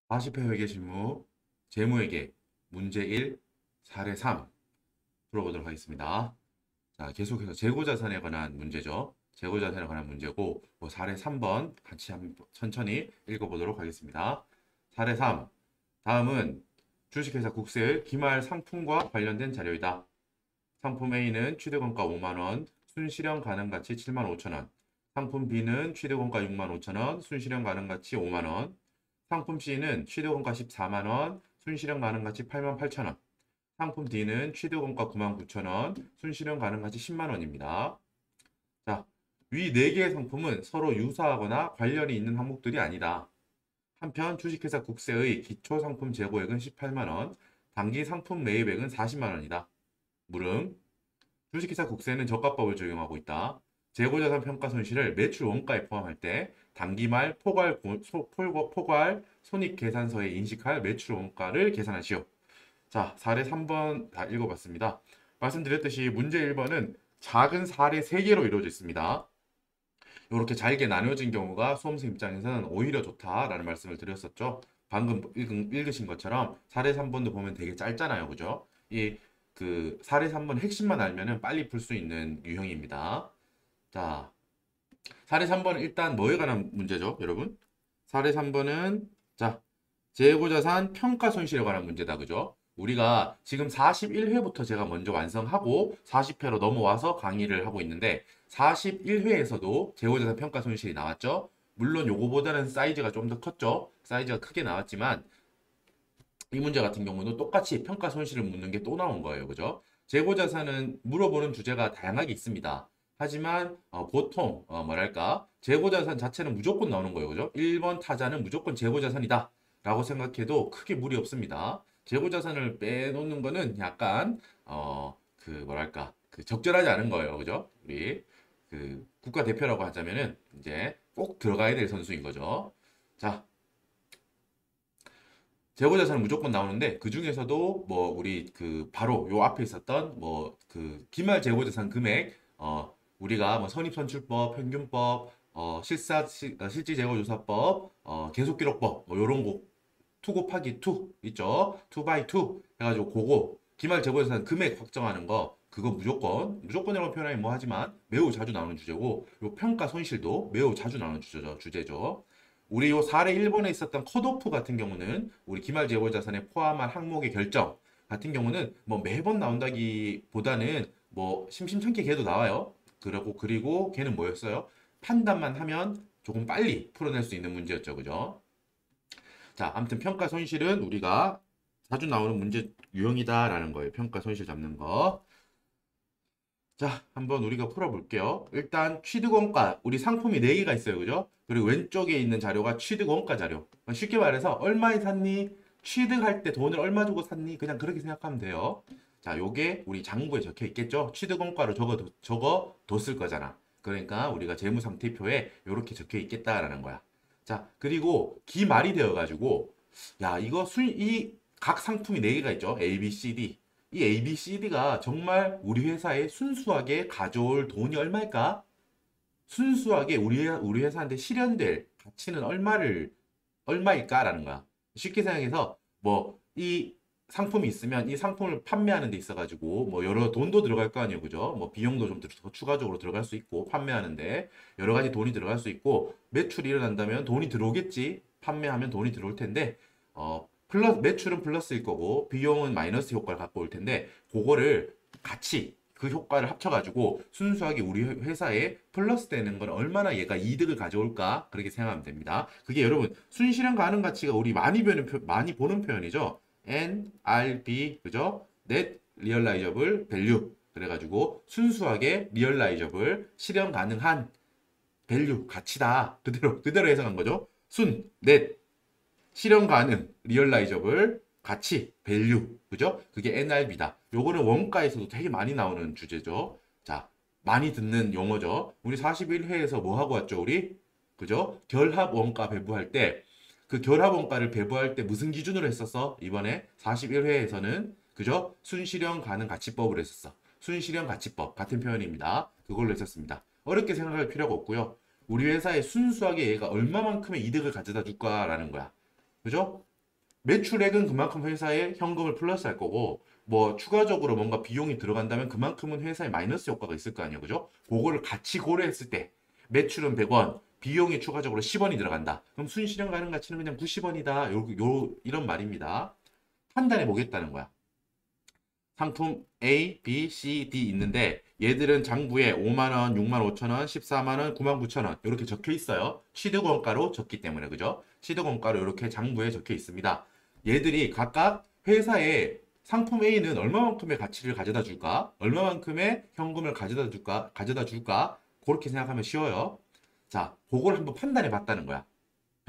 40회 회계 실무 재무회계 문제 1 사례 3 풀어보도록 하겠습니다. 자, 계속해서 재고자산에 관한 문제죠. 재고자산에 관한 문제고 사례 3번 같이 천천히 읽어보도록 하겠습니다. 사례 3. 다음은 주식회사 국세의 기말 상품과 관련된 자료이다. 상품 A는 취득원가 5만원, 순실현 가능가치 7만 5천원. 상품 B는 취득원가 6만 5천원, 순실현 가능가치 5만원. 상품 C는 취득원가 14만원, 순실현 가능가치 8만 8천원. 상품 D는 취득원가 9만 9천원, 순실현 가능가치 10만원입니다. 자, 위 4개의 상품은 서로 유사하거나 관련이 있는 항목들이 아니다. 한편 주식회사 국세의 기초상품 재고액은 18만원, 당기 상품 매입액은 40만원이다. 물음, 주식회사 국세는 저가법을 적용하고 있다. 재고자산 평가 손실을 매출 원가에 포함할 때 당기말 포괄 손익계산서에 인식할 매출 원가를 계산하시오. 자, 사례 3번 다 읽어봤습니다. 말씀드렸듯이 문제 1번은 작은 사례 3개로 이루어져 있습니다. 이렇게 잘게 나뉘어진 경우가 수험생 입장에서는 오히려 좋다라는 말씀을 드렸었죠. 방금 읽으신 것처럼 사례 3번도 보면 되게 짧잖아요. 그죠? 사례 3번 핵심만 알면은 빨리 풀 수 있는 유형입니다. 자, 사례 3번은 일단 뭐에 관한 문제죠, 여러분? 사례 3번은 자, 재고자산 평가 손실에 관한 문제다. 그죠? 우리가 지금 41회부터 제가 먼저 완성하고 40회로 넘어와서 강의를 하고 있는데 41회에서도 재고자산 평가 손실이 나왔죠? 물론 요거보다는 사이즈가 좀 더 컸죠? 사이즈가 크게 나왔지만 이 문제 같은 경우는 똑같이 평가 손실을 묻는 게 또 나온 거예요. 그죠? 재고자산은 물어보는 주제가 다양하게 있습니다. 하지만 보통 뭐랄까 재고자산 자체는 무조건 나오는 거예요. 그죠? 1번 타자는 무조건 재고자산이다 라고 생각해도 크게 무리 없습니다. 재고자산을 빼놓는 거는 약간 뭐랄까 적절하지 않은 거예요. 그죠? 우리 국가대표라고 하자면은 이제 꼭 들어가야 될 선수인 거죠. 자, 재고자산은 무조건 나오는데 그 중에서도 우리 바로 요 앞에 있었던 기말 재고자산 금액 우리가 선입선출법, 평균법, 실질재고조사법, 계속기록법 요런 거 투 곱하기 투 있죠? 투 바이 투 해가지고 그거 기말 재고자산 금액 확정하는 거 그거 무조건이라고 표현하면 하지만 매우 자주 나오는 주제고 요 평가 손실도 매우 자주 나오는 주제죠. 우리 요 사례 1번에 있었던 컷오프 같은 경우는 우리 기말 재고자산에 포함한 항목의 결정 같은 경우는 매번 나온다기보다는 심심찮게 걔도 나와요. 그리고 걔는 뭐였어요? 판단만 하면 조금 빨리 풀어낼 수 있는 문제였죠. 그죠? 자, 아무튼 평가 손실은 우리가 자주 나오는 문제 유형이다라는 거예요. 평가 손실 잡는 거. 자, 한번 우리가 풀어볼게요. 일단 취득원가, 우리 상품이 4개가 있어요. 그죠? 그리고 왼쪽에 있는 자료가 취득원가 자료. 쉽게 말해서 얼마에 샀니? 취득할 때 돈을 얼마 주고 샀니? 그냥 그렇게 생각하면 돼요. 자, 요게 우리 장부에 적혀 있겠죠? 취득원가로 적어뒀을 거잖아. 그러니까 우리가 재무상태표에 이렇게 적혀 있겠다라는 거야. 자, 그리고 기말이 되어가지고 야, 이 각 상품이 4개가 있죠? A, B, C, D. 이 A, B, C, D가 정말 우리 회사에 순수하게 가져올 돈이 얼마일까? 순수하게 우리 회사한테 실현될 가치는 얼마일까라는 거야. 쉽게 생각해서 이 상품이 있으면 이 상품을 판매하는 데 있어가지고 여러 돈도 들어갈 거 아니에요. 그죠? 비용도 좀 더 추가적으로 들어갈 수 있고 판매하는데 여러 가지 돈이 들어갈 수 있고 매출이 일어난다면 돈이 들어오겠지. 판매하면 돈이 들어올 텐데 매출은 플러스일 거고 비용은 마이너스 효과를 갖고 올 텐데 그거를 같이 그 효과를 합쳐가지고 순수하게 우리 회사에 플러스 되는 건 얼마나 얘가 이득을 가져올까 그렇게 생각하면 됩니다. 그게 여러분 순실현 가능 가치가 우리 많이 보는 표현이죠. NRV 그죠? Net Realizable Value 그래가지고 순수하게 리얼라이저블 실현 가능한 밸류 가치다 그대로 해석한 거죠. 넷 실현 가능, 리얼라이저블, 가치, 밸류. 그죠? 그게 NRV다. 요거는 원가에서도 되게 많이 나오는 주제죠. 자, 많이 듣는 용어죠. 우리 41회에서 뭐 하고 왔죠, 우리? 그죠? 결합 원가 배부할 때, 그 결합 원가를 배부할 때 무슨 기준으로 했었어? 이번에 41회에서는, 그죠? 순실현 가능 가치법을 했었어. 순실현 가치법. 같은 표현입니다. 그걸로 했었습니다. 어렵게 생각할 필요가 없고요. 우리 회사에 순수하게 얘가 얼마만큼의 이득을 가져다 줄까라는 거야. 그죠? 매출액은 그만큼 회사에 현금을 플러스 할 거고 뭐 추가적으로 뭔가 비용이 들어간다면 그만큼은 회사에 마이너스 효과가 있을 거 아니에요. 그죠? 그거를 같이 고려했을 때 매출은 100원, 비용이 추가적으로 10원이 들어간다. 그럼 순실현 가능 가치는 그냥 90원이다. 이런 말입니다. 판단해 보겠다는 거야. 상품 A, B, C, D 있는데 얘들은 장부에 5만원, 6만 5천원, 14만원, 9만 9천원 이렇게 적혀 있어요. 취득원가로 적기 때문에 그죠? 취득원가로 이렇게 장부에 적혀 있습니다. 얘들이 각각 회사에 상품 A는 얼마만큼의 가치를 가져다 줄까? 얼마만큼의 현금을 가져다 줄까? 그렇게 생각하면 쉬워요. 자, 그걸 한번 판단해 봤다는 거야.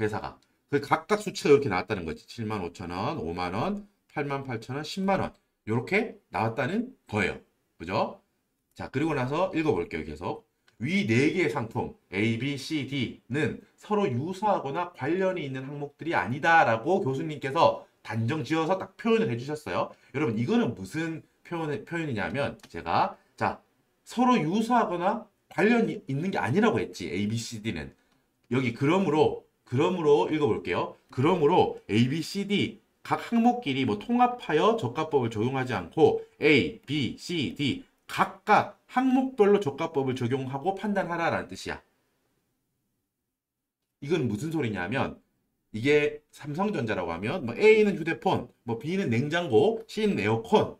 회사가. 그 각각 수치가 이렇게 나왔다는 거지. 7만 5천 원, 5만 원, 8만 8천 원, 10만 원. 이렇게 나왔다는 거예요. 그죠? 자, 그리고 나서 읽어볼게요. 계속. 위 4개의 상품 A, B, C, D는 서로 유사하거나 관련이 있는 항목들이 아니다라고 교수님께서 단정 지어서 딱 표현을 해주셨어요. 여러분, 이거는 무슨 표현이냐면 제가 자, 서로 유사하거나 관련이 있는 게 아니라고 했지. A, B, C, D는. 여기 그러므로 읽어볼게요. 그러므로 A, B, C, D 각 항목끼리 뭐 통합하여 저가법을 적용하지 않고 A, B, C, D 각각 항목별로 저가법을 적용하고 판단하라라는 뜻이야. 이건 무슨 소리냐면 이게 삼성전자라고 하면 뭐 A는 휴대폰, 뭐 B는 냉장고, C는 에어컨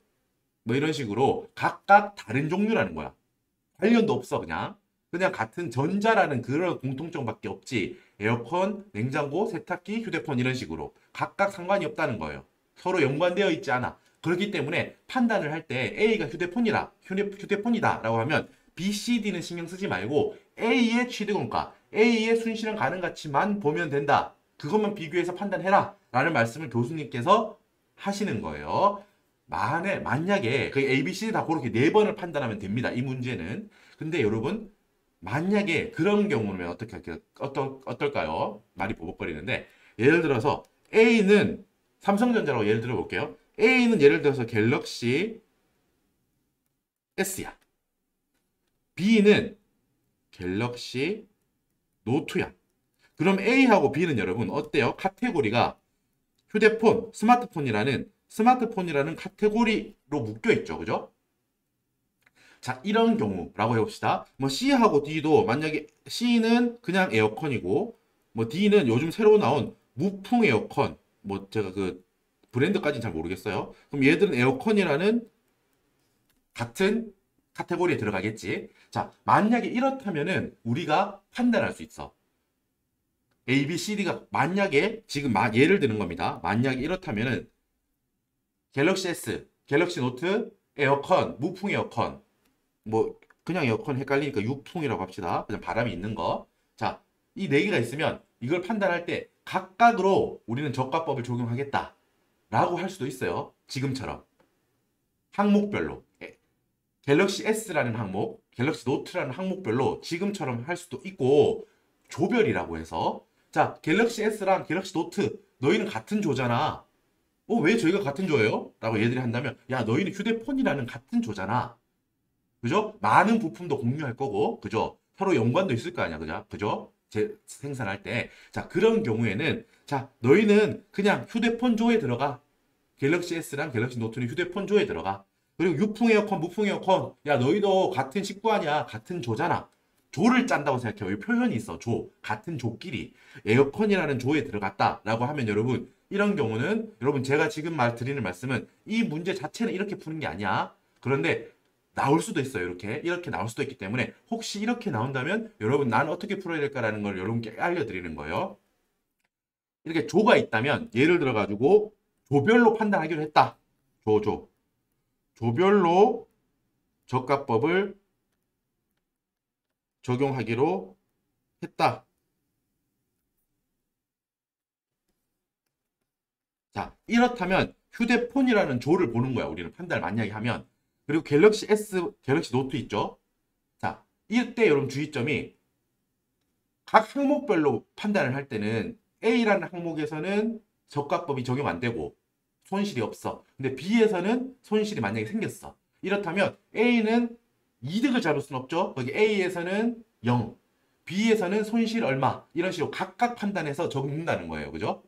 뭐 이런 식으로 각각 다른 종류라는 거야. 관련도 없어 그냥 같은 전자라는 그런 공통점밖에 없지. 에어컨, 냉장고, 세탁기, 휴대폰 이런 식으로 각각 상관이 없다는 거예요. 서로 연관되어 있지 않아. 그렇기 때문에 판단을 할 때 A가 휴대폰이다라고 하면 B, C, D는 신경 쓰지 말고 A의 취득원가, A의 순실현 가능 가치만 보면 된다. 그것만 비교해서 판단해라 라는 말씀을 교수님께서 하시는 거예요. 만약에 그 A, B, C 다 그렇게 4번을 판단하면 됩니다. 이 문제는. 근데 여러분 만약에 그런 경우는 어떨까요? 말이 버벅거리는데 예를 들어서 A는 삼성전자라고 예를 들어 볼게요. A는 예를 들어서 갤럭시 S야. B는 갤럭시 노트야. 그럼 A하고 B는 여러분 어때요? 카테고리가 휴대폰, 스마트폰이라는 카테고리로 묶여 있죠. 그죠? 자, 이런 경우라고 해봅시다. 뭐 C하고 D도 만약에 C는 그냥 에어컨이고 뭐 D는 요즘 새로 나온 무풍 에어컨 뭐 제가 그 브랜드까지는 잘 모르겠어요. 그럼 얘들은 에어컨이라는 같은 카테고리에 들어가겠지. 자, 만약에 이렇다면은 우리가 판단할 수 있어. A, B, C, D가 만약에 지금 예를 드는 겁니다. 만약에 이렇다면은 갤럭시 S, 갤럭시 노트, 에어컨, 무풍 에어컨 뭐 그냥 에어컨 헷갈리니까 유풍이라고 합시다. 그냥 바람이 있는 거. 자, 이 4개가 있으면 이걸 판단할 때 각각으로 우리는 저가법을 적용하겠다 라고 할 수도 있어요. 지금처럼 항목별로 갤럭시 S라는 항목, 갤럭시 노트라는 항목별로 지금처럼 할 수도 있고 조별이라고 해서 자, 갤럭시 S랑 갤럭시 노트 너희는 같은 조잖아. 왜 저희가 같은 조예요? 라고 얘들이 한다면 야, 너희는 휴대폰이라는 같은 조잖아. 그죠? 많은 부품도 공유할 거고, 그죠? 서로 연관도 있을 거 아니야, 그죠? 생산할 때. 자, 그런 경우에는, 자, 너희는 그냥 휴대폰 조에 들어가. 갤럭시 S랑 갤럭시 노트는 휴대폰 조에 들어가. 그리고 유풍 에어컨, 무풍 에어컨. 야, 너희도 같은 식구 아니야. 같은 조잖아. 조를 짠다고 생각해요. 여기 표현이 있어. 조. 같은 조끼리. 에어컨이라는 조에 들어갔다라고 하면 여러분, 이런 경우는 여러분 제가 지금 드리는 말씀은 이 문제 자체는 이렇게 푸는 게 아니야. 그런데 나올 수도 있어요. 이렇게 나올 수도 있기 때문에 혹시 이렇게 나온다면 여러분 난 어떻게 풀어야 될까라는 걸 여러분께 알려드리는 거예요. 이렇게 조가 있다면 예를 들어 가지고 조별로 판단하기로 했다. 조별로 저가법을 적용하기로 했다. 자, 이렇다면 휴대폰이라는 조를 보는 거야. 우리는 판단을 만약에 하면. 그리고 갤럭시 S, 갤럭시 노트 있죠? 자, 이때 여러분 주의점이 각 항목별로 판단을 할 때는 A라는 항목에서는 저가법이 적용 안 되고 손실이 없어. 근데 B에서는 손실이 만약에 생겼어. 이렇다면 A는 이득을 잡을 수는 없죠. 거기 A에서는 0, B에서는 손실 얼마 이런 식으로 각각 판단해서 적는다는 거예요. 그죠?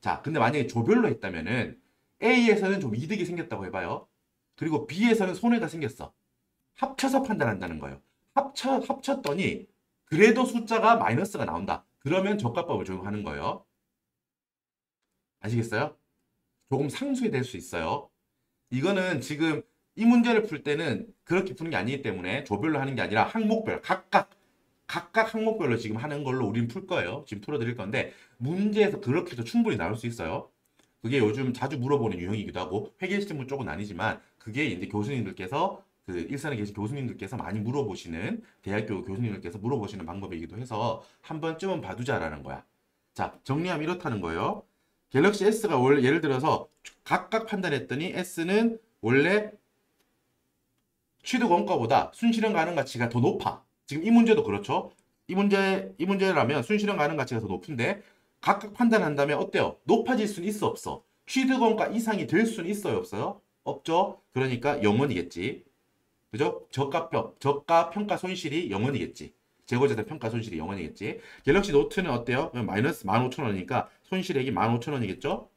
자, 근데 만약에 조별로 했다면은 A에서는 좀 이득이 생겼다고 해봐요. 그리고 B에서는 손해가 생겼어. 합쳐서 판단한다는 거예요. 합쳤더니 그래도 숫자가 마이너스가 나온다. 그러면 저가법을 적용하는 거예요. 아시겠어요? 조금 상수에 될 수 있어요. 이거는 지금 이 문제를 풀 때는 그렇게 푸는 게 아니기 때문에 조별로 하는 게 아니라 항목별, 각각 항목별로 지금 하는 걸로 우리는 풀 거예요. 지금 풀어드릴 건데 문제에서 그렇게도 충분히 나올 수 있어요. 그게 요즘 자주 물어보는 유형이기도 하고 회계 시스템 쪽은 아니지만 그게 이제 교수님들께서 그 일선에 계신 교수님들께서 많이 물어보시는 대학교 교수님들께서 물어보시는 방법이기도 해서 한 번쯤은 봐두자라는 거야. 자, 정리하면 이렇다는 거예요. 갤럭시 S가 원래 예를 들어서 각각 판단했더니 S는 원래 취득 원가보다 순실현 가능 가치가 더 높아. 지금 이 문제도 그렇죠. 이 문제라면 순실현 가능 가치가 더 높은데 각각 판단한다면 어때요? 높아질 수는 있어 없어? 취득 원가 이상이 될 수는 있어요 없어요? 없죠. 그러니까 0원이겠지. 그죠? 저가 평가 손실이 0원이겠지. 재고자산 평가 손실이 0원이겠지. 갤럭시 노트는 어때요? 마이너스 15,000원이니까 손실액이 15,000원이겠죠?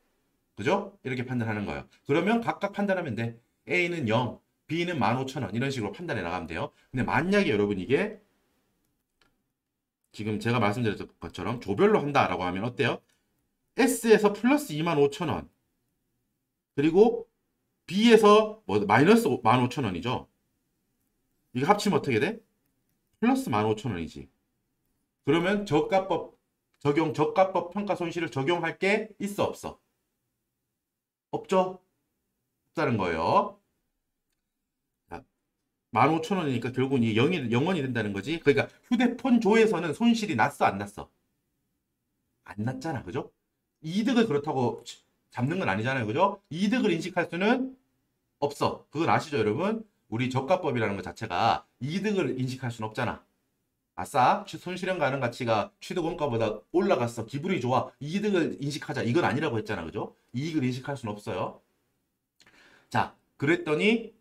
그죠? 이렇게 판단하는 거예요. 그러면 각각 판단하면 돼. A는 0, B는 15,000원 이런 식으로 판단해 나가면 돼요. 근데 만약에 여러분 이게 지금 제가 말씀드렸던 것처럼 조별로 한다라고 하면 어때요? S에서 플러스 25,000원 그리고 B에서 마이너스 15,000원이죠. 이거 합치면 어떻게 돼? 플러스 15,000원이지. 그러면 저가법 평가 손실을 적용할 게 있어 없어? 없죠? 없다는 거예요. 15,000원이니까 결국은 이게 0원이 된다는 거지. 그러니까 휴대폰 조에서는 손실이 났어, 안 났어? 안 났잖아, 그죠? 이득을 그렇다고 잡는 건 아니잖아요, 그죠? 이득을 인식할 수는 없어. 그건 아시죠, 여러분? 우리 저가법이라는 것 자체가 이득을 인식할 수는 없잖아. 아싸, 손실현 가능 가치가 취득 원가보다 올라갔어. 기분이 좋아. 이득을 인식하자. 이건 아니라고 했잖아, 그죠? 이익을 인식할 수는 없어요. 자, 그랬더니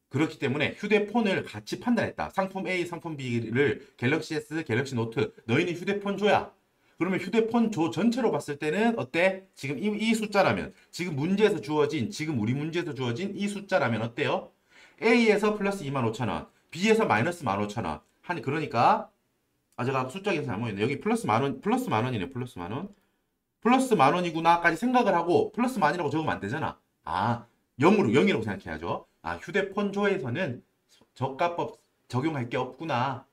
그렇기 때문에 휴대폰을 같이 판단했다. 상품 A, 상품 B를 갤럭시 S, 갤럭시 노트. 너희는 휴대폰 조야. 그러면 휴대폰 조 전체로 봤을 때는 어때? 지금 이 숫자라면 지금 우리 문제에서 주어진 이 숫자라면 어때요? A에서 플러스 25,000원, B에서 마이너스 15,000원. 그러니까 제가 숫자 계산 잘못했네. 여기 플러스 만 원이네. 플러스 만 원. 플러스 만 원이구나까지 생각을 하고 플러스 만이라고 적으면 안 되잖아. 0이라고 생각해야죠. 휴대폰 조에서는 저가법 적용할 게 없구나.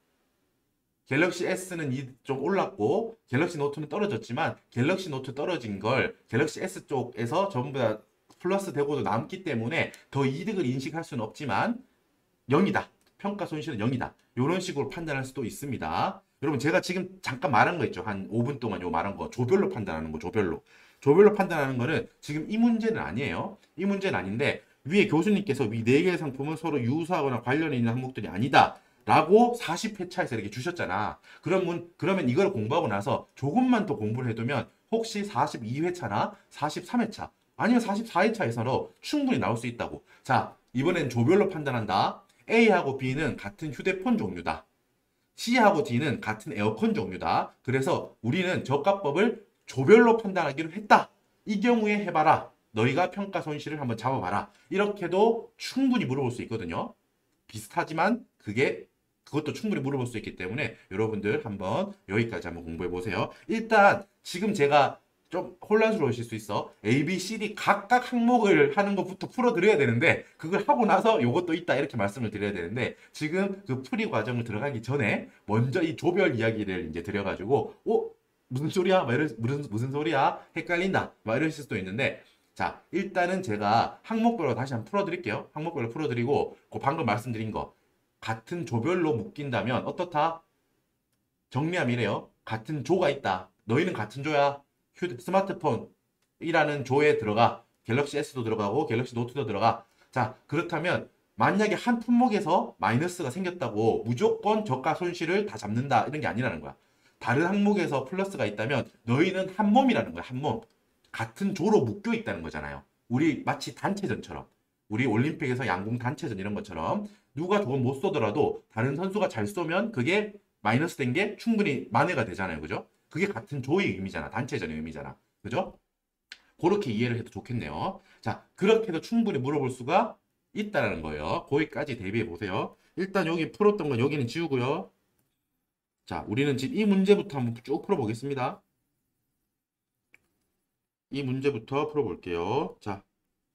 갤럭시 S는 좀 올랐고 갤럭시 노트는 떨어졌지만 갤럭시 노트 떨어진 걸 갤럭시 S 쪽에서 전부 다 플러스 되고도 남기 때문에 더 이득을 인식할 수는 없지만 0이다. 평가 손실은 0이다. 이런 식으로 판단할 수도 있습니다. 여러분 제가 지금 잠깐 말한 거 있죠. 한 5분 동안 요 말한 거 조별로 판단하는 거 조별로. 조별로 판단하는 거는 지금 이 문제는 아니에요. 이 문제는 아닌데 위에 교수님께서 위 4개의 상품은 서로 유사하거나 관련이 있는 항목들이 아니다. 라고 40회차에서 이렇게 주셨잖아. 그러면 이걸 공부하고 나서 조금만 더 공부를 해두면 혹시 42회차나 43회차 아니면 44회차에서도 충분히 나올 수 있다고. 자, 이번엔 조별로 판단한다. A하고 B는 같은 휴대폰 종류다. C하고 D는 같은 에어컨 종류다. 그래서 우리는 저가법을 조별로 판단하기로 했다. 이 경우에 해봐라. 너희가 평가 손실을 한번 잡아봐라. 이렇게도 충분히 물어볼 수 있거든요. 비슷하지만 그것도 충분히 물어볼 수 있기 때문에 여러분들 한번 여기까지 한번 공부해 보세요. 일단 지금 제가 좀 혼란스러우실 수 있어. A, B, C, D 각각 항목을 하는 것부터 풀어드려야 되는데 그걸 하고 나서 요것도 있다 이렇게 말씀을 드려야 되는데 지금 그 풀이 과정을 들어가기 전에 먼저 이 조별 이야기를 이제 드려가지고 무슨 소리야? 무슨 소리야? 헷갈린다. 이러실 수도 있는데 자 일단은 제가 항목별로 다시 한번 풀어드릴게요. 항목별로 풀어드리고 그 방금 말씀드린 거 같은 조별로 묶인다면 어떻다? 정리하면 이래요. 같은 조가 있다. 너희는 같은 조야. 스마트폰이라는 조에 들어가. 갤럭시 S도 들어가고 갤럭시 노트도 들어가. 자, 그렇다면 만약에 한 품목에서 마이너스가 생겼다고 무조건 저가 손실을 다 잡는다. 이런 게 아니라는 거야. 다른 항목에서 플러스가 있다면 너희는 한 몸이라는 거야. 한 몸. 같은 조로 묶여 있다는 거잖아요. 우리 마치 단체전처럼. 우리 올림픽에서 양궁 단체전 이런 것처럼 누가 조금 못 쏘더라도 다른 선수가 잘 쏘면 그게 마이너스 된 게 충분히 만회가 되잖아요. 그죠? 그게 같은 조의 의미잖아. 단체전의 의미잖아. 그죠? 그렇게 이해를 해도 좋겠네요. 자, 그렇게도 충분히 물어볼 수가 있다라는 거예요. 거기까지 대비해 보세요. 일단 여기 풀었던 건 여기는 지우고요. 자, 우리는 지금 이 문제부터 한번 쭉 풀어보겠습니다. 이 문제부터 풀어볼게요. 자,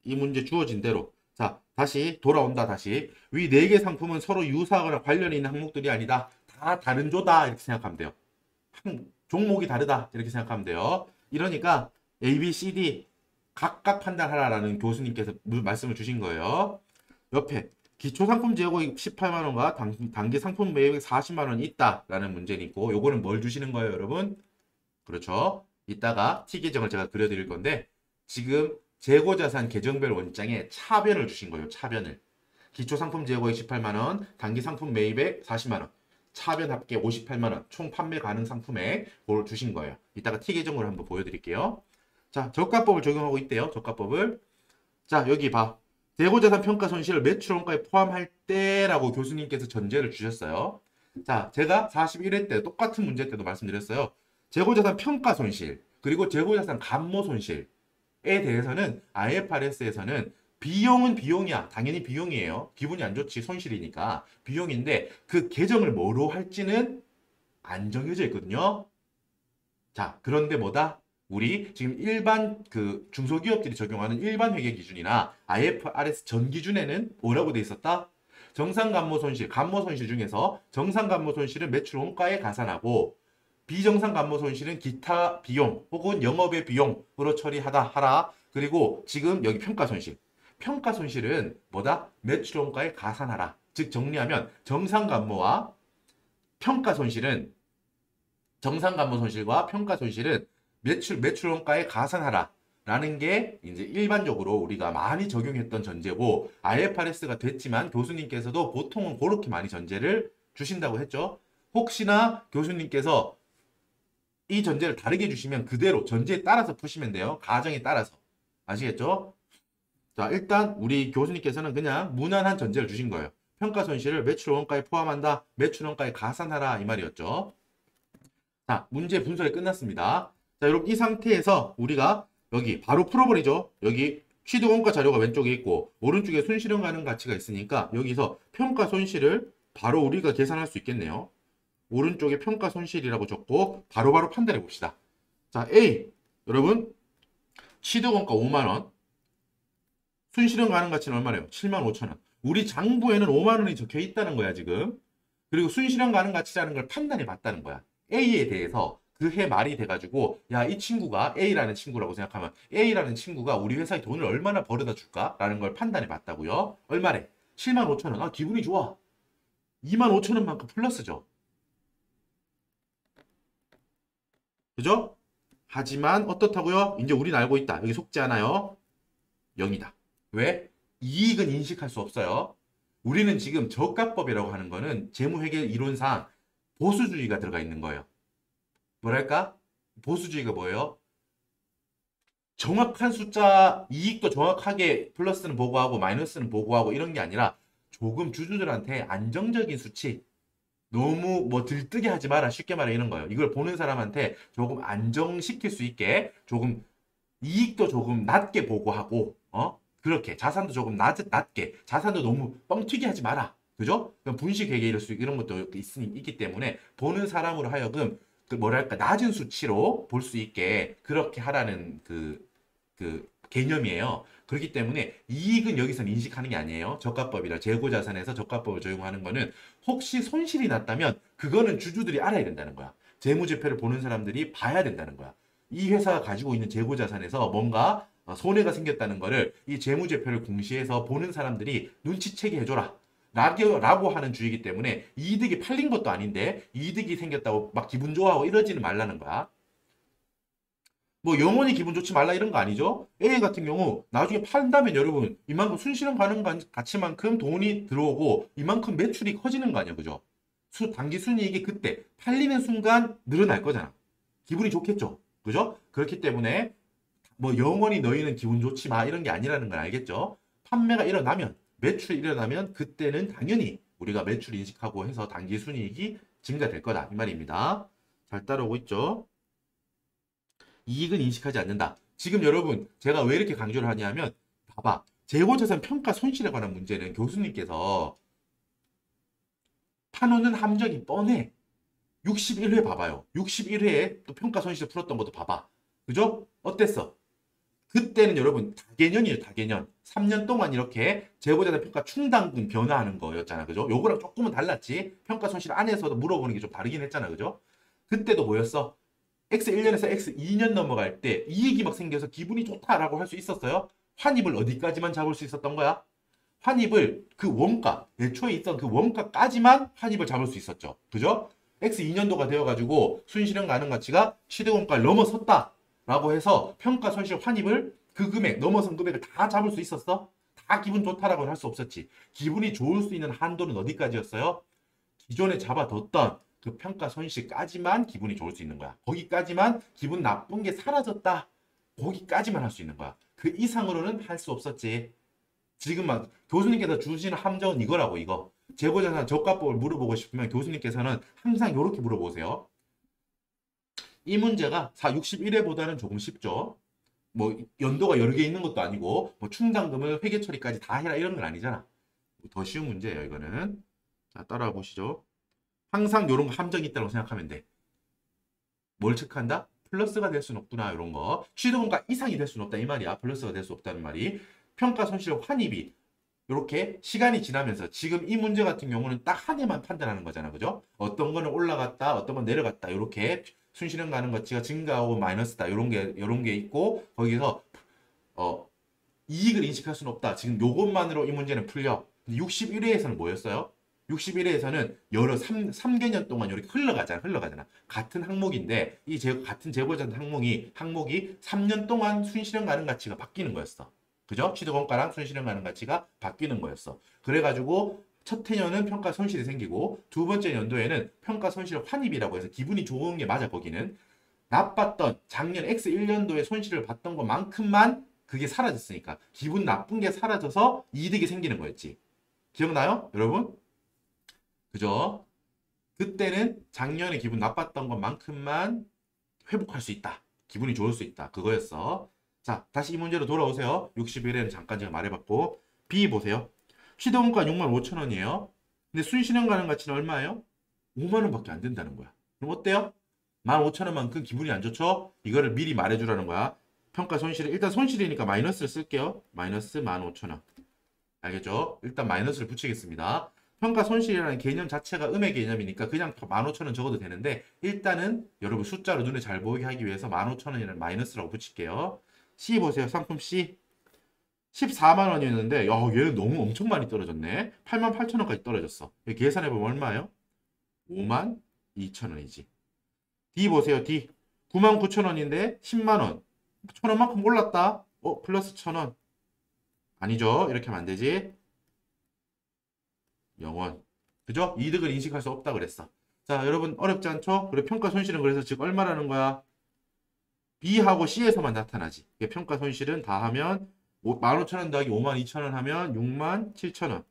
이 문제 주어진 대로. 자, 다시 돌아온다. 다시 위 4개 상품은 서로 유사하거나 관련이 있는 항목들이 아니다. 다 다른 조다. 이렇게 생각하면 돼요. 종목이 다르다. 이렇게 생각하면 돼요. 이러니까 A, B, C, D 각각 판단하라라는 교수님께서 말씀을 주신 거예요. 옆에 기초상품 제고액 18만원과 단기 상품 매입액 40만원이 있다라는 문제는 있고, 요거는 뭘 주시는 거예요, 여러분? 그렇죠. 이따가 T 계정을 제가 그려드릴 건데, 지금 재고자산 계정별 원장에 차변을 주신 거예요. 차변을. 기초상품 재고액 18만원, 단기 상품 매입액 40만원, 차변 합계 58만원, 총 판매 가능 상품액 그걸 주신 거예요. 이따가 T 계정으로 한번 보여드릴게요. 자, 저가법을 적용하고 있대요. 저가법을. 자, 여기 봐. 재고자산 평가 손실을 매출원가에 포함할 때라고 교수님께서 전제를 주셨어요. 자, 제가 41회 때 똑같은 문제 때도 말씀드렸어요. 재고자산 평가 손실, 그리고 재고자산 감모 손실에 대해서는 IFRS에서는 비용은 비용이야. 당연히 비용이에요. 기분이 안 좋지. 손실이니까. 비용인데 그 계정을 뭐로 할지는 안 정해져 있거든요. 자, 그런데 뭐다? 우리 지금 일반 그 중소기업들이 적용하는 일반 회계 기준이나 IFRS 전 기준에는 뭐라고 돼 있었다? 정상 감모 손실, 감모 손실 중에서 정상 감모 손실은 매출 원가에 가산하고 비정상 감모 손실은 기타 비용 혹은 영업의 비용으로 처리하다 하라. 그리고 지금 여기 평가 손실. 평가 손실은 뭐다? 매출 원가에 가산하라. 즉 정리하면 정상 감모와 평가 손실은 정상 감모 손실과 평가 손실은 매출 원가에 가산하라. 라는 게 이제 일반적으로 우리가 많이 적용했던 전제고, IFRS가 됐지만 교수님께서도 보통은 그렇게 많이 전제를 주신다고 했죠. 혹시나 교수님께서 이 전제를 다르게 주시면 그대로 전제에 따라서 푸시면 돼요. 가정에 따라서. 아시겠죠? 자, 일단 우리 교수님께서는 그냥 무난한 전제를 주신 거예요. 평가 손실을 매출 원가에 포함한다. 매출 원가에 가산하라. 이 말이었죠. 자, 문제 분석이 끝났습니다. 자, 여러분 이 상태에서 우리가 여기 바로 풀어버리죠. 여기 취득 원가 자료가 왼쪽에 있고 오른쪽에 손실현 가능 가치가 있으니까 여기서 평가 손실을 바로 우리가 계산할 수 있겠네요. 오른쪽에 평가 손실이라고 적고 바로바로 판단해 봅시다. 자, A. 여러분 취득 원가 5만원, 손실현 가능 가치는 얼마래요? 7만 5천원. 우리 장부에는 5만원이 적혀 있다는 거야, 지금. 그리고 손실현 가능 가치라는 걸 판단해 봤다는 거야. A에 대해서 그 해 말이 돼가지고, 야, 이 친구가 A라는 친구라고 생각하면 A라는 친구가 우리 회사에 돈을 얼마나 벌어다 줄까? 라는 걸 판단해 봤다고요. 얼마래? 7만 5천원. 아, 기분이 좋아. 2만 5천원만큼 플러스죠. 그죠? 하지만 어떻다고요? 이제 우린 알고 있다. 여기 속지 않아요. 0이다. 왜? 이익은 인식할 수 없어요. 우리는 지금 저가법이라고 하는 거는 재무회계 이론상 보수주의가 들어가 있는 거예요. 뭐랄까? 보수주의가 뭐예요? 정확한 숫자, 이익도 정확하게 플러스는 보고하고 마이너스는 보고하고 이런 게 아니라 조금 주주들한테 안정적인 수치, 너무 뭐 들뜨게 하지 마라. 쉽게 말해 이런 거예요. 이걸 보는 사람한테 조금 안정시킬 수 있게 조금 이익도 조금 낮게 보고하고, 그렇게 자산도 조금 낮게, 자산도 너무 뻥튀기 하지 마라. 그죠? 분식회계 이런 것도 있기 때문에 보는 사람으로 하여금 그 뭐랄까 낮은 수치로 볼 수 있게 그렇게 하라는 그 개념이에요. 그렇기 때문에 이익은 여기서는 인식하는 게 아니에요. 저가법이라 재고자산에서 저가법을 적용하는 거는 혹시 손실이 났다면 그거는 주주들이 알아야 된다는 거야. 재무제표를 보는 사람들이 봐야 된다는 거야. 이 회사가 가지고 있는 재고자산에서 뭔가 손해가 생겼다는 거를 이 재무제표를 공시해서 보는 사람들이 눈치채게 해줘라. 라고 하는 주의이기 때문에 이득이 팔린 것도 아닌데 이득이 생겼다고 막 기분 좋아하고 이러지는 말라는 거야. 뭐 영원히 기분 좋지 말라 이런 거 아니죠? A 같은 경우 나중에 판다면 여러분 이만큼 순실현 가능 가치만큼 돈이 들어오고 이만큼 매출이 커지는 거 아니야, 그죠? 단기 순이익이 그때 팔리는 순간 늘어날 거잖아. 기분이 좋겠죠, 그죠? 그렇기 때문에 뭐 영원히 너희는 기분 좋지 마 이런 게 아니라는 걸 알겠죠? 판매가 일어나면 매출이 일어나면 그때는 당연히 우리가 매출 인식하고 해서 단기 순이익이 증가될 거다 이 말입니다. 잘 따라오고 있죠? 이익은 인식하지 않는다. 지금 여러분 제가 왜 이렇게 강조를 하냐면 봐봐. 재고자산 평가 손실에 관한 문제는 교수님께서 판호는 함정이 뻔해. 61회 봐봐요. 61회에 또 평가 손실 풀었던 것도 봐봐. 그죠? 어땠어? 그때는 여러분 다개년이에요. 다개년. 3년 동안 이렇게 재고자산 평가 충당금 변화하는 거였잖아. 그죠? 요거랑 조금은 달랐지. 평가 손실 안에서도 물어보는 게 좀 다르긴 했잖아. 그죠? 그때도 뭐였어? X1년에서 X2년 넘어갈 때 이익이 막 생겨서 기분이 좋다라고 할 수 있었어요? 환입을 어디까지만 잡을 수 있었던 거야? 환입을 그 원가, 애초에 있던 그 원가까지만 환입을 잡을 수 있었죠. 그죠? X2년도가 되어가지고 순실현 가능 가치가 시대원가를 넘어섰다. 라고 해서 평가 손실 환입을 그 금액, 넘어선 금액을 다 잡을 수 있었어? 다 기분 좋다라고는 할 수 없었지. 기분이 좋을 수 있는 한도는 어디까지였어요? 기존에 잡아뒀던 그 평가 손실까지만 기분이 좋을 수 있는 거야. 거기까지만 기분 나쁜 게 사라졌다. 거기까지만 할 수 있는 거야. 그 이상으로는 할 수 없었지. 지금 막 교수님께서 주시는 함정은 이거라고 이거. 재고자산 저가법을 물어보고 싶으면 교수님께서는 항상 이렇게 물어보세요. 이 문제가 61회보다는 조금 쉽죠. 뭐 연도가 여러 개 있는 것도 아니고 뭐 충당금을 회계 처리까지 다 해라 이런 건 아니잖아. 더 쉬운 문제예요 이거는. 자 따라와 보시죠. 항상 이런 거 함정이 있다고 생각하면 돼. 뭘 체크한다? 플러스가 될 수는 없구나 이런 거. 취득원가 이상이 될 수는 없다 이 말이야. 플러스가 될 수 없다는 말이. 평가 손실 환입이 이렇게 시간이 지나면서 지금 이 문제 같은 경우는 딱 한 해만 판단하는 거잖아. 그죠? 어떤 거는 올라갔다, 어떤 건 내려갔다. 이렇게 순실현 가능 가치가 증가하고 마이너스다. 요런 게 있고 거기서 이익을 인식할 수는 없다. 지금 요것만으로 이 문제는 풀려. 61회에서는 뭐였어요? 61회에서는 여러 3개년 동안 이렇게 흘러가잖아. 같은 항목인데 같은 재고자산 항목이 3년 동안 순실현 가능 가치가 바뀌는 거였어. 그죠? 취득원가랑 순실현 가능 가치가 바뀌는 거였어. 그래가지고 첫 해년은 평가 손실이 생기고 두 번째 연도에는 평가 손실 환입이라고 해서 기분이 좋은 게 맞아. 거기는 나빴던 작년 X1년도에 손실을 봤던 것만큼만 그게 사라졌으니까 기분 나쁜 게 사라져서 이득이 생기는 거였지. 기억나요? 여러분? 그죠? 그때는 작년에 기분 나빴던 것만큼만 회복할 수 있다. 기분이 좋을 수 있다. 그거였어. 자, 다시 이 문제로 돌아오세요. 61회는 잠깐 제가 말해봤고 B 보세요. 시도원가 65,000원이에요. 근데 순실현 가능 가치는 얼마예요? 5만 원밖에 안 된다는 거야. 그럼 어때요? 15,000원만큼 기분이 안 좋죠? 이거를 미리 말해주라는 거야. 평가 손실은 일단 손실이니까 마이너스를 쓸게요. 마이너스 15,000원. 알겠죠? 일단 마이너스를 붙이겠습니다. 평가 손실이라는 개념 자체가 음의 개념이니까 그냥 15,000원 적어도 되는데 일단은 여러분 숫자로 눈에 잘 보이게 하기 위해서 15,000원이라는 마이너스라고 붙일게요. C 보세요. 상품 C. 14만 원이었는데 얘는 너무 엄청 많이 떨어졌네. 88,000원까지 떨어졌어. 계산해보면 얼마예요? 52,000원이지. D 보세요. D. 99,000원인데 10만원. 1,000원만큼 올랐다. 플러스 1,000원. 아니죠. 이렇게 하면 안 되지. 0원. 그죠? 이득을 인식할 수 없다 그랬어. 자, 여러분 어렵지 않죠? 그리고 평가 손실은 그래서 지금 얼마라는 거야? B하고 C에서만 나타나지. 평가 손실은 다 하면 15,000원 더하기 52,000원 하면 67,000원.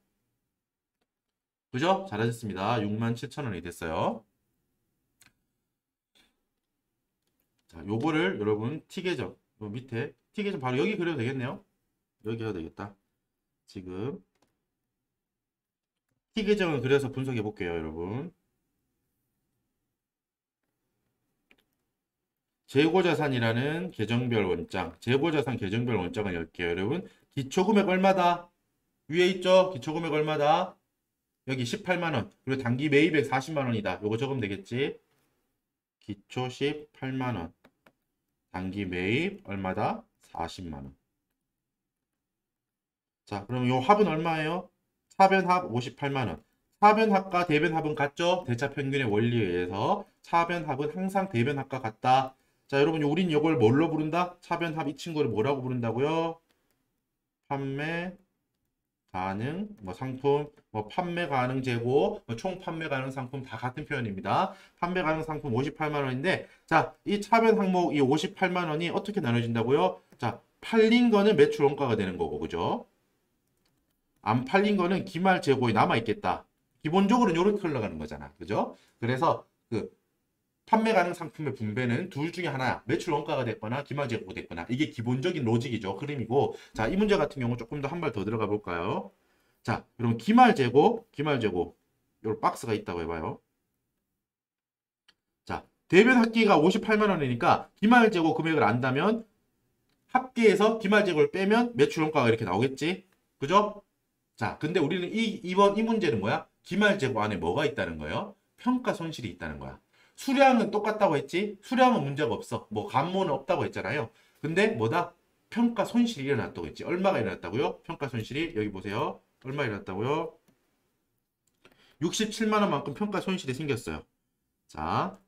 그죠? 잘하셨습니다. 67,000원이 됐어요. 자, 요거를 여러분 T계정 요 밑에 T계정 바로 여기 그려도 되겠네요. 여기 해도 되겠다. 지금 T계정을 그려서 분석해 볼게요, 여러분. 재고자산이라는 계정별 원장, 재고자산 계정별 원장을 열게요, 여러분. 기초금액 얼마다? 위에 있죠? 기초금액 얼마다? 여기 18만원. 그리고 단기 매입액 40만원이다. 요거 적으면 되겠지? 기초 18만원. 단기 매입 얼마다? 40만원. 자, 그럼 요 합은 얼마예요? 차변합 58만원. 차변합과 대변합은 같죠? 대차평균의 원리에 의해서 차변합은 항상 대변합과 같다. 자, 여러분 우린 이걸 뭘로 부른다? 차변합 이 친구를 뭐라고 부른다고요? 판매 가능, 상품, 판매 가능 재고, 총 판매 가능 상품 다 같은 표현입니다. 판매 가능 상품 58만 원인데, 자, 이 차변 항목 이 58만 원이 어떻게 나눠진다고요? 자, 팔린 거는 매출 원가가 되는 거고, 그죠? 안 팔린 거는 기말 재고에 남아 있겠다. 기본적으로는 이렇게 흘러가는 거잖아, 그죠? 그래서 판매 가능 상품의 분배는 둘 중에 하나야. 매출 원가가 됐거나 기말 재고가 됐거나. 이게 기본적인 로직이죠. 흐름이고. 자, 이 문제 같은 경우 조금 더 한 발 더 들어가 볼까요? 자, 여러분 기말 재고, 요 박스가 있다고 해봐요. 자, 대변 합계가 58만 원이니까 기말 재고 금액을 안다면 합계해서 기말 재고를 빼면 매출 원가가 이렇게 나오겠지? 그죠? 자, 근데 우리는 이번 이 문제는 뭐야? 기말 재고 안에 뭐가 있다는 거예요? 평가 손실이 있다는 거야. 수량은 똑같다고 했지? 수량은 문제가 없어. 뭐 감모는 없다고 했잖아요. 근데 뭐다? 평가 손실이 일어났다고 했지. 얼마가 일어났다고요? 평가 손실이 여기 보세요. 얼마 일어났다고요? 67만 원만큼 평가 손실이 생겼어요. 자,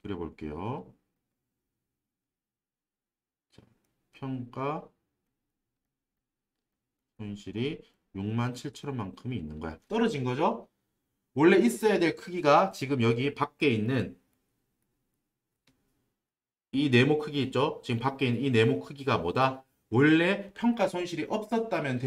그려볼게요. 자, 평가 손실이 67,000원만큼이 있는 거야. 떨어진 거죠? 원래 있어야 될 크기가 지금 여기 밖에 있는 이 네모 크기 있죠? 지금 밖에 있는 이 네모 크기가 뭐다? 원래 평가 손실이 없었다면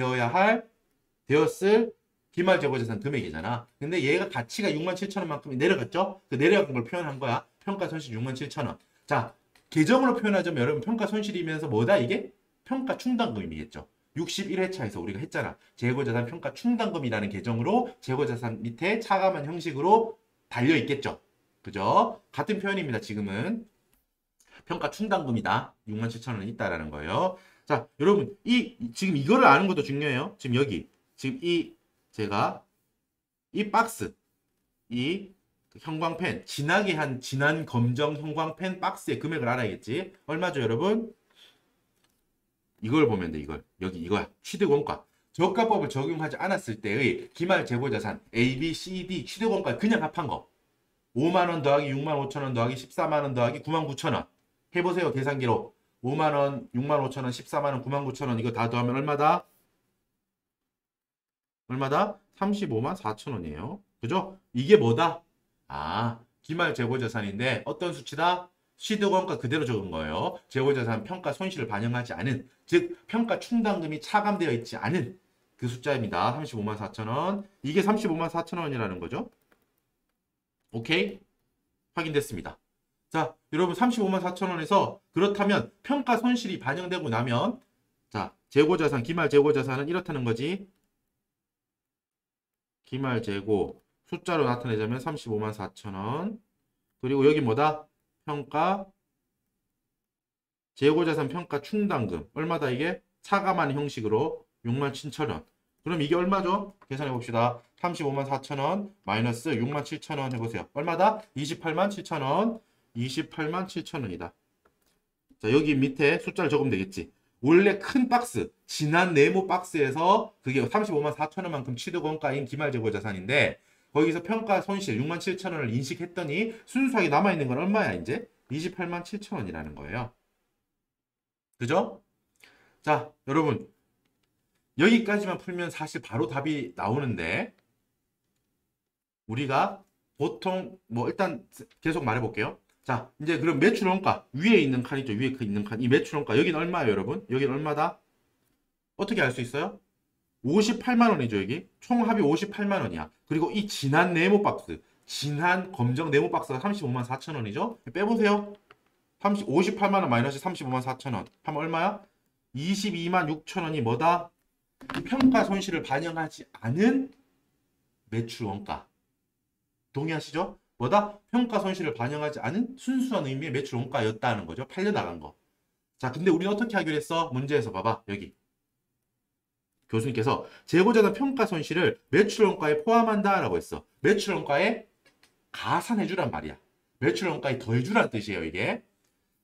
되었을 기말 재고자산 금액이잖아. 근데 얘가 가치가 67,000원만큼이 내려갔죠? 그 내려간 걸 표현한 거야. 평가 손실 67,000원. 자, 계정으로 표현하자면 여러분 평가 손실이면서 뭐다 이게? 평가 충당금이겠죠. 61회차에서 우리가 했잖아. 재고자산 평가 충당금이라는 계정으로 재고자산 밑에 차감한 형식으로 달려 있겠죠. 그죠? 같은 표현입니다. 지금은 평가 충당금이다. 67,000원이 있다라는 거예요. 자, 여러분 지금 이거를 아는 것도 중요해요. 지금 여기 지금 제가 이 박스 이 형광펜 진한 검정 형광펜 박스의 금액을 알아야겠지. 얼마죠, 여러분? 이걸 보면 돼. 이거야. 취득원가. 저가법을 적용하지 않았을 때의 기말 재고자산 A, B, C, D 취득원가 그냥 합한 거. 5만 원 더하기 6만 5천 원 더하기 14만 원 더하기 9만 9천 원. 해보세요. 계산기로. 5만 원, 6만 5천 원, 14만 원, 9만 9천 원 이거 다 더하면 얼마다? 35만 4천 원이에요. 그죠? 이게 뭐다? 아, 기말 재고자산인데 어떤 수치다? 취득원가 그대로 적은 거예요. 재고자산 평가 손실을 반영하지 않은, 즉 평가 충당금이 차감되어 있지 않은 그 숫자입니다. 35만 4천 원. 이게 35만 4천 원이라는 거죠. 오케이? 확인됐습니다. 자, 여러분 35만 4천 원에서 그렇다면 평가 손실이 반영되고 나면 자, 재고자산, 기말 재고자산은 이렇다는 거지. 기말 재고 숫자로 나타내자면 35만 4천 원. 그리고 여기 뭐다? 평가 재고자산 평가 충당금 얼마다 이게? 차감한 형식으로 6만 7천 원. 그럼 이게 얼마죠? 계산해 봅시다. 35만 4천 원 마이너스 6만 7천 원 해보세요. 얼마다? 28만 7천 원. 28만 7천 원이다. 자, 여기 밑에 숫자를 적으면 되겠지. 원래 큰 박스, 진한 네모 박스에서 그게 35만 4천 원만큼 취득원가인 기말재고자산인데 거기서 평가 손실 6만 7천 원을 인식했더니 순수하게 남아있는 건 얼마야 이제? 28만 7천 원이라는 거예요. 그죠? 자, 여러분 여기까지만 풀면 사실 바로 답이 나오는데 우리가 보통 뭐 일단 계속 말해볼게요. 자, 이제 그럼 매출원가 위에 있는 칸이죠. 위에 있는 칸. 이 매출원가 여기는 얼마예요, 여러분? 여기는 얼마다? 어떻게 알 수 있어요? 58만 원이죠, 여기. 총 합이 58만 원이야. 그리고 이 진한 네모 박스, 진한 검정 네모 박스가 35만 4천 원이죠. 빼보세요. 58만 원 마이너스 35만 4천 원. 하면 얼마야? 22만 6천 원이 뭐다? 평가 손실을 반영하지 않은 매출원가. 동의하시죠? 뭐다? 평가 손실을 반영하지 않은 순수한 의미의 매출 원가였다는 거죠. 팔려나간 거. 자, 근데 우리는 어떻게 하기로 했어? 문제에서 봐봐. 여기. 교수님께서 재고자산 평가 손실을 매출 원가에 포함한다라고 했어. 매출 원가에 가산해주란 말이야. 매출 원가에 더해주란 뜻이에요, 이게.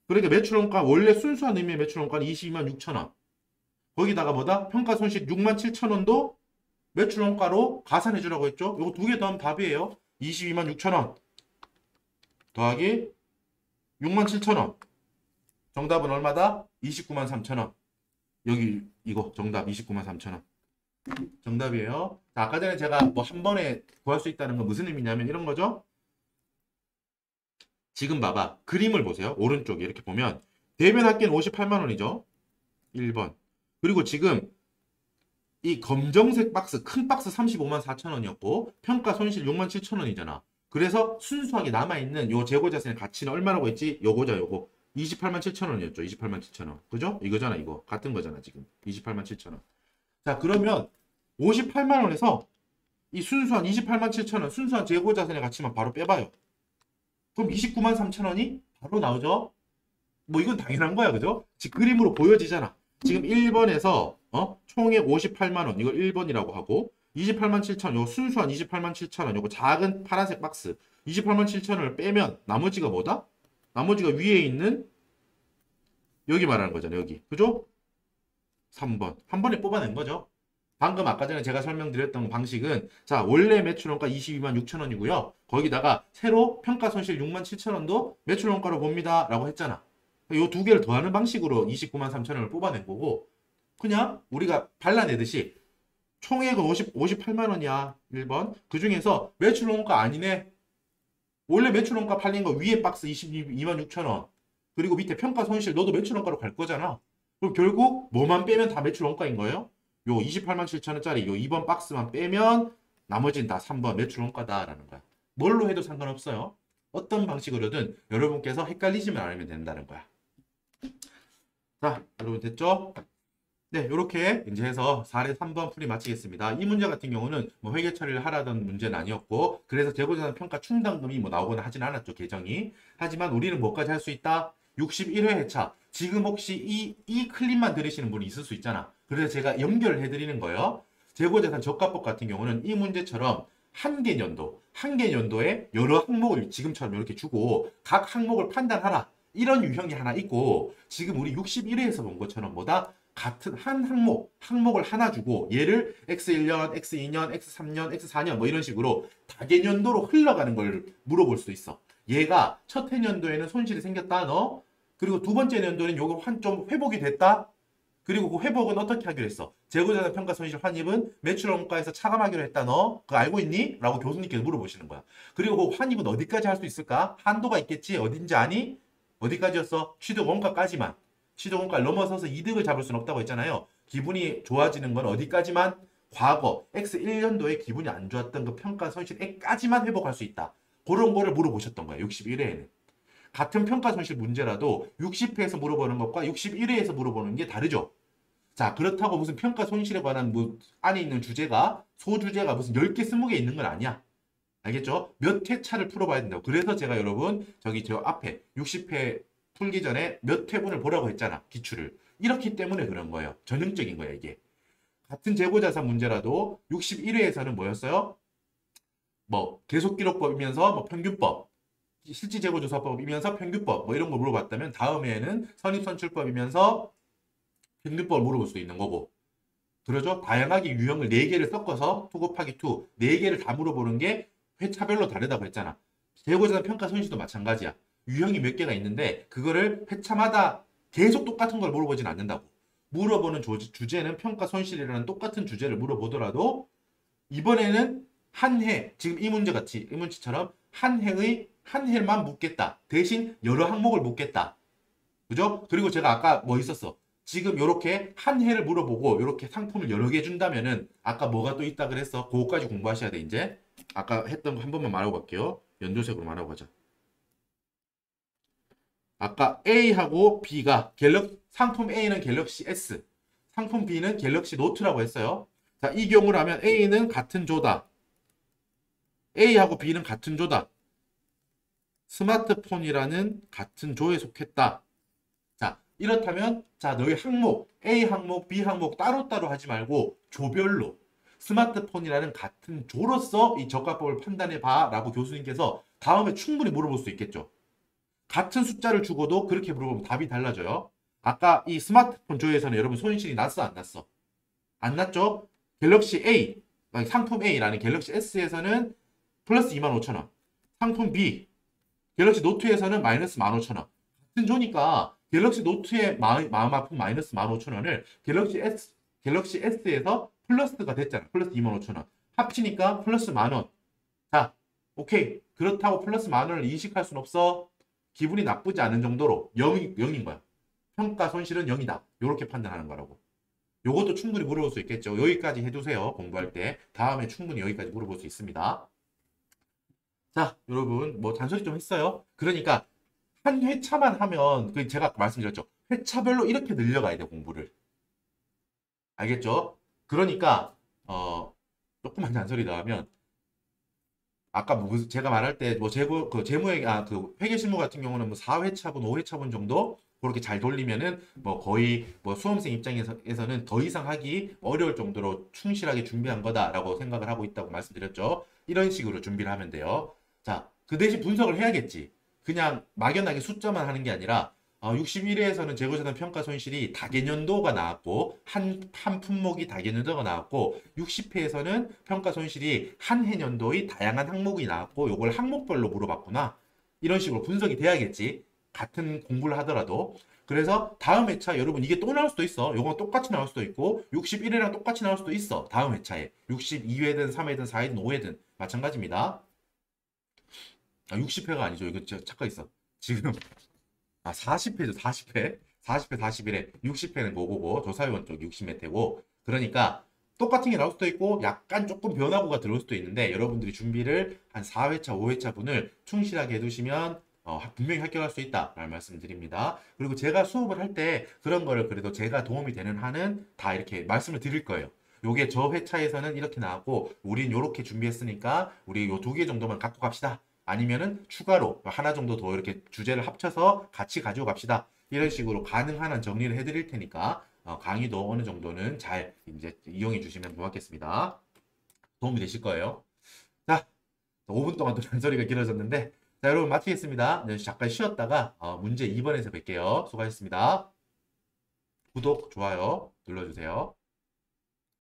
그러니까 매출 원가, 원래 순수한 의미의 매출 원가는 22만 6천 원. 거기다가 뭐다? 평가 손실 6만 7천 원도 매출 원가로 가산해주라고 했죠. 이거 두 개 더하면 답이에요. 22만 6천 원. 더하기 6만 7천 원. 정답은 얼마다? 29만 3천 원. 여기 이거 정답 29만 3천 원. 정답이에요. 자, 아까 전에 제가 뭐 한 번에 구할 수 있다는 건 무슨 의미냐면 이런 거죠. 지금 봐봐. 그림을 보세요. 오른쪽에 이렇게 보면 대변 합계는 58만 원이죠. 1번. 그리고 지금 이 검정색 박스, 큰 박스 35만 4천 원이었고 평가 손실 6만 7천 원이잖아. 그래서 순수하게 남아있는 요 재고자산의 가치는 얼마라고 했지? 요거죠, 요거. 28만 7천 원이었죠. 28만 7천 원. 그죠? 이거잖아, 이거. 같은 거잖아, 지금. 28만 7천 원. 자, 그러면 58만 원에서 이 순수한 28만 7천 원, 순수한 재고자산의 가치만 바로 빼봐요. 그럼 29만 3천 원이 바로 나오죠? 뭐 이건 당연한 거야, 그죠? 지금 그림으로 보여지잖아. 지금 1번에서 총액 58만 원, 이걸 1번이라고 하고 28만 7천, 요 순수한 28만 7천 원, 요거 작은 파란색 박스 28만 7천 원을 빼면 나머지가 뭐다? 나머지가 위에 있는 여기 말하는 거잖아요, 여기. 그죠? 3번. 한 번에 뽑아낸 거죠. 방금 아까 전에 제가 설명드렸던 방식은 자, 원래 매출원가 22만 6천 원이고요. 거기다가 새로 평가 손실 6만 7천 원도 매출원가로 봅니다. 라고 했잖아. 요 두 개를 더하는 방식으로 29만 3천 원을 뽑아낸 거고 그냥 우리가 발라내듯이 총액은 58만 원이야. 1번. 그 중에서 매출원가 아니네. 원래 매출원가 팔린 거 위에 박스 22만 6천 원. 그리고 밑에 평가 손실 너도 매출원가로 갈 거잖아. 그럼 결국 뭐만 빼면 다 매출원가인 거예요? 요 28만 7천 원짜리 요 2번 박스만 빼면 나머지는 다 3번 매출원가다라는 거야. 뭘로 해도 상관없어요. 어떤 방식으로든 여러분께서 헷갈리지만 않으면 된다는 거야. 자, 여러분 됐죠? 네, 이렇게 이제 해서 사례 3번 풀이 마치겠습니다. 이 문제 같은 경우는 뭐 회계 처리를 하라던 문제는 아니었고 그래서 재고자산 평가 충당금이 뭐 나오거나 하진 않았죠, 계정이. 하지만 우리는 뭐까지 할 수 있다? 61회 회차. 지금 혹시 이 클립만 들으시는 분이 있을 수 있잖아. 그래서 제가 연결을 해드리는 거예요. 재고자산 적합법 같은 경우는 이 문제처럼 한 개 연도에 여러 항목을 지금처럼 이렇게 주고 각 항목을 판단하라. 이런 유형이 하나 있고 지금 우리 61회에서 본 것처럼 뭐다? 같은 한 항목을 하나 주고 얘를 X1년, X2년, X3년, X4년 뭐 이런 식으로 다개년도로 흘러가는 걸 물어볼 수도 있어. 얘가 첫 해년도에는 손실이 생겼다, 너. 그리고 두 번째 년도에는 요거 좀 회복이 됐다. 그리고 그 회복은 어떻게 하기로 했어? 재고자산 평가 손실 환입은 매출원가에서 차감하기로 했다, 너. 그거 알고 있니? 라고 교수님께서 물어보시는 거야. 그리고 그 환입은 어디까지 할 수 있을까? 한도가 있겠지? 어딘지 아니? 어디까지였어? 취득원가까지만. 취득원가를 넘어서서 이득을 잡을 수는 없다고 했잖아요. 기분이 좋아지는 건 어디까지만? 과거 X1년도에 기분이 안 좋았던 그 평가 손실액까지만 회복할 수 있다. 그런 거를 물어보셨던 거예요. 61회에는. 같은 평가 손실 문제라도 60회에서 물어보는 것과 61회에서 물어보는 게 다르죠. 자, 그렇다고 무슨 평가 손실에 관한 뭐 안에 있는 주제가 소주제가 무슨 10개, 20개 있는 건 아니야. 알겠죠? 몇 회차를 풀어봐야 된다고. 그래서 제가 여러분 저기 저 앞에 60회 풀기 전에 몇 회분을 보라고 했잖아. 기출을. 이렇기 때문에 그런 거예요. 전형적인 거야 이게. 같은 재고자산 문제라도 61회에서는 뭐였어요? 뭐 계속기록법이면서 뭐 평균법, 실질재고조사법이면서 평균법 뭐 이런 거 물어봤다면 다음에는 선입선출법이면서 평균법을 물어볼 수 있는 거고. 그러죠? 다양하게 유형을 4개를 섞어서 2 곱하기 2, 4개를 다 물어보는 게 회차별로 다르다고 했잖아. 재고자산 평가 손실도 마찬가지야. 유형이 몇 개가 있는데 그거를 회차마다 계속 똑같은 걸 물어보진 않는다고. 물어보는 주제는 평가 손실이라는 똑같은 주제를 물어보더라도 이번에는 한 해, 지금 이 문제 같이 이 문제처럼 한 해만 묻겠다. 대신 여러 항목을 묻겠다. 그죠? 그리고 제가 아까 뭐 있었어? 지금 요렇게 한 해를 물어보고 요렇게 상품을 여러 개 준다면은 아까 뭐가 또 있다 그랬어? 그거까지 공부하셔야 돼 이제. 아까 했던 거 한 번만 말하고 갈게요. 연도색으로 말하고 가자. 아까 A하고 B가 상품 A는 갤럭시 S, 상품 B는 갤럭시 노트라고 했어요. 자, 이 경우라면 A는 같은 조다. A하고 B는 같은 조다. 스마트폰이라는 같은 조에 속했다. 자, 이렇다면 자, 너희 항목 A 항목, B 항목 따로따로 하지 말고 조별로 스마트폰이라는 같은 조로서 이 적합법을 판단해 봐 라고 교수님께서 다음에 충분히 물어볼 수 있겠죠. 같은 숫자를 주고도 그렇게 물어보면 답이 달라져요. 아까 이 스마트폰 조에서는 여러분 손실이 났어, 안 났어? 안 났죠? 갤럭시 A, 상품 A라는 갤럭시 S에서는 플러스 25,000원. 상품 B, 갤럭시 노트에서는 마이너스 15,000원. 같은 조니까 갤럭시 노트의 마음 아픈 마이너스 15,000원을 갤럭시 S에서 플러스가 됐잖아. 플러스 25,000원. 합치니까 플러스 만원. 자, 오케이. 그렇다고 플러스 만원을 인식할 순 없어. 기분이 나쁘지 않은 정도로 0인 거야. 평가 손실은 0이다. 이렇게 판단하는 거라고. 요것도 충분히 물어볼 수 있겠죠. 여기까지 해두세요. 공부할 때. 다음에 충분히 여기까지 물어볼 수 있습니다. 자, 여러분, 뭐 잔소리 좀 했어요. 그러니까 한 회차만 하면 그 제가 말씀드렸죠. 회차별로 이렇게 늘려가야 돼, 공부를. 알겠죠? 그러니까 조금만 잔소리 더 하면 아까 뭐 제가 말할 때 뭐 재무 그 재무회 그 회계실무 같은 경우는 뭐 4회차분, 5회차분 정도 그렇게 잘 돌리면은 뭐 거의 뭐 수험생 입장에서는 더 이상 하기 어려울 정도로 충실하게 준비한 거다라고 생각을 하고 있다고 말씀드렸죠. 이런 식으로 준비를 하면 돼요. 자, 그 대신 분석을 해야겠지. 그냥 막연하게 숫자만 하는 게 아니라 61회에서는 재고자산 평가 손실이 다개년도가 나왔고 한 품목이 다개년도가 나왔고 60회에서는 평가 손실이 한 해년도의 다양한 항목이 나왔고 요걸 항목별로 물어봤구나. 이런 식으로 분석이 돼야겠지. 같은 공부를 하더라도. 그래서 다음 회차 여러분 이게 또 나올 수도 있어. 요건 똑같이 나올 수도 있고 61회랑 똑같이 나올 수도 있어. 다음 회차에. 62회든 3회든 4회든 5회든 마찬가지입니다. 60회가 아니죠. 이거 착각했어. 지금 40회죠, 40회. 40회, 41회. 60회는 그거고, 조사위원 쪽 60회 태고. 그러니까, 똑같은 게 나올 수도 있고, 약간 조금 변화구가 들어올 수도 있는데, 여러분들이 준비를 한 4회차, 5회차 분을 충실하게 해두시면, 분명히 합격할 수 있다라는 말씀 드립니다. 그리고 제가 수업을 할 때 그런 거를 그래도 제가 도움이 되는 한은 다 이렇게 말씀을 드릴 거예요. 요게 저 회차에서는 이렇게 나왔고, 우린 요렇게 준비했으니까, 우리 요 두 개 정도만 갖고 갑시다. 아니면은 추가로 하나 정도 더 이렇게 주제를 합쳐서 같이 가지고 갑시다. 이런 식으로 가능한 한 정리를 해드릴 테니까 강의도 어느 정도는 잘 이제 이용해 주시면 고맙겠습니다. 도움이 되실 거예요. 자, 5분 동안 또 잔소리가 길어졌는데 자, 여러분 마치겠습니다. 네, 잠깐 쉬었다가 문제 2번에서 뵐게요. 수고하셨습니다. 구독, 좋아요 눌러주세요.